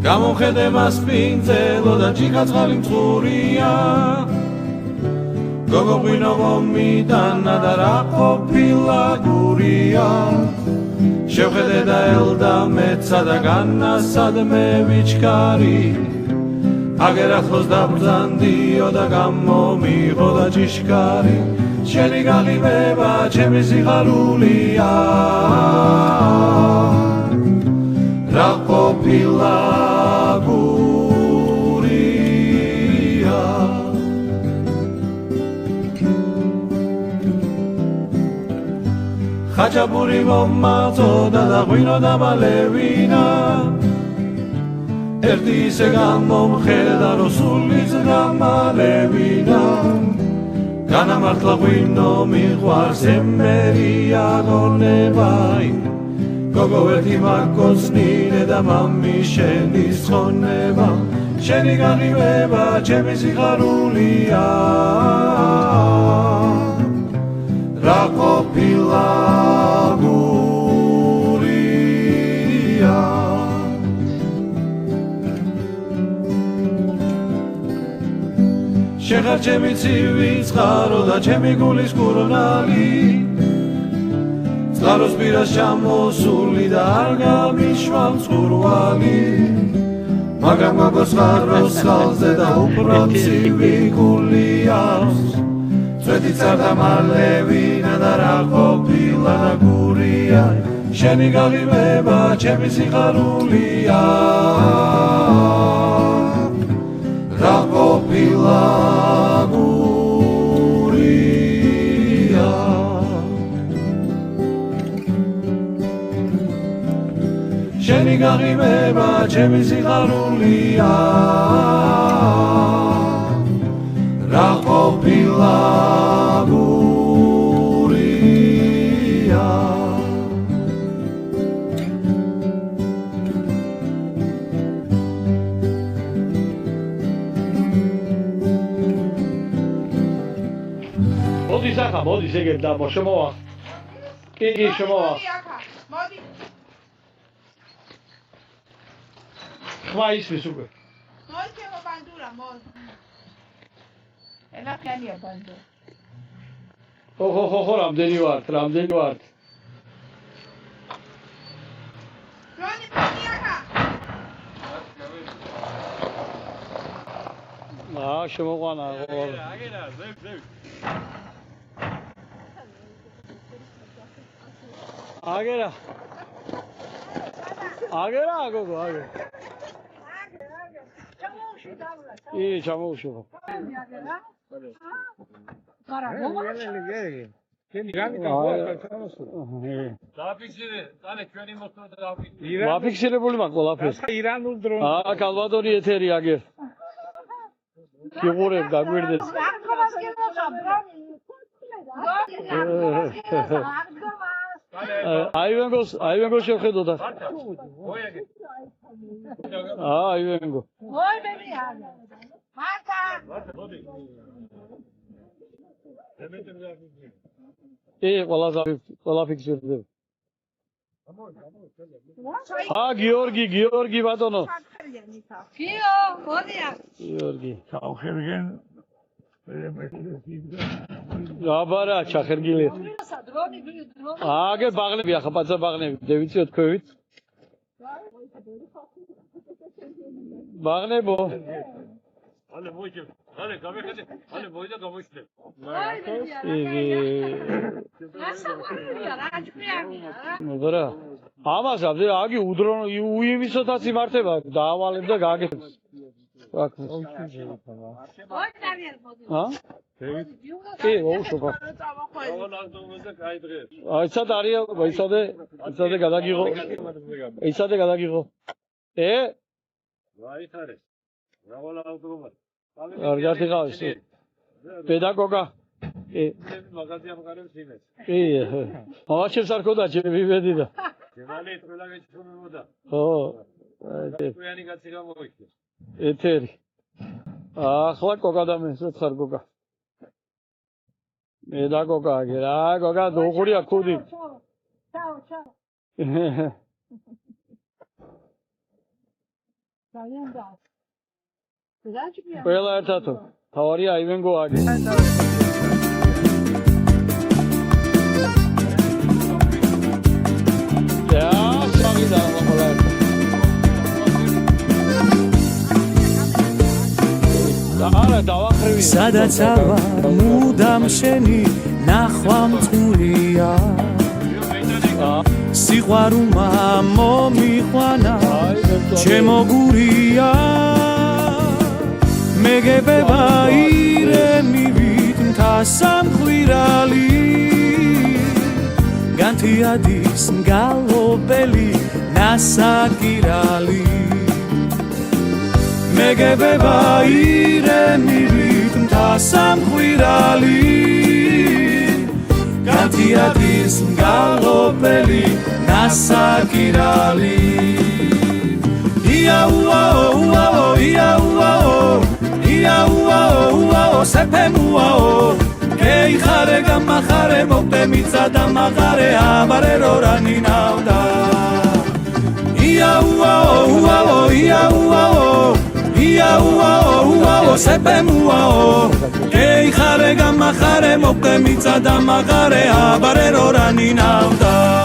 გამომხედე მას პინძელო და ჭიქაცხალი მწყურია გოგო ღვინო მომიტანა და რა ყოფილა გურია შევხედე და ელდა მეცა და განასადმე ვიჩქარი აგერ ახლოს დაბრძანდიო და გამომიღო და ჭიშკარი შენი გაღიმება ჩემი სიხარულია რა ყოფილა გურია ხაჭაპური მომაწოდა და ღვინო დამალევინა ერთი ისე გამომხედა რომ სულიც გამალევინა განამართლა ღვინო მიყვარს ემერია გონებაი გოგო ერთი მაკოცნინე და მამი შენი ცხონება შენი გაღიმება ჩემი სიხარულია რა ყოფილა გურია შეხარ ჩემი ცივი წყარო და ჩემი გულის კურნალი წყაროს პირას ჩამოსული და არ გამიშვალ მწყურვალი მაგრამ გოგოს წყაროს ხალზე და უფრო ცივი გული აქვს წვეთი წარდა მალევინა და რა ყოფილა და გურია შენი გაღიმება ჩემი სიხარულია რა ყოფილა გურია შენი გაღიმება ჩემი სიხარულია რა ყოფილა გურია მოდი სახა მოდი ეგეთ და შემოვა კი შემოვა მოდი ხმა ისმის უკვე მოდი ჩემო ბანდურა მოდი ელა ხალია ბანდო ხო რამდენი ვართ რონი პანიაკა შემოყვანა აგერა ზევ აგერა გოგო აგერა ჩამოუშვა ვაფიქსირებული მაქვს ყველაფერს ირანულ დრონს კალვადორი ეთერი აგერ გიყურებ გაგვირდეს აივენგოს შევხედო და აივენგო ყველა ფიქსირდება გიორგი ბატონო გიორგი აბარა ჩახერგილი აგე ბაღნები ახლა პაცა ბაღნები დევიცი თქვევით ბაღნებო ale მოიჭე ale გამეხედე ale მოიდა გამოიშლე მოდრა ამას აგი უდრონო უიმისოთაც იმართება დაავალებ და გაგებს ოუშობა აიცადე გადაგიღო გაითარეს რავალ ავტომატ არგათი ყავს პედაგოგა მაგაზია მყარებს იმეს მოვაჩებს არ ქონდა ჩემი ვედი და ძმალი ყველა გეჩვენებოდა ხო ყიანი კაცი გამოიქცე ეთერი ახლა გოგა და მე ხარ გოგა პედაგოგა რა გოგა დოღურია ქუდი ჩაო ძალიან და რაჭია ყველა ერთათო თავარია აივენგო აგი და სამიდა მოყოლა და არა დავახრივი სადაც ავარ მუდამ შენი ნახვა მწყურია სიყვარულმა მომიყვანა ჩემო გურია მეგებება ირემივით მთა სამხვირალი განთიადის მგალობელი ნასაკირალი მეგებება ირემივით მთა სამხვირალი განთიადის მგალობელი ნასაკირალი იაუაო სეფემუაო გეიხარე გამახარე მოგდე მიწა და მაღარე აბარე რო რანინავდა იაუაო სეფემუაო გეიხარე გამახარე მოგდე მიწა და მაღარე აბარე რო რანინავდა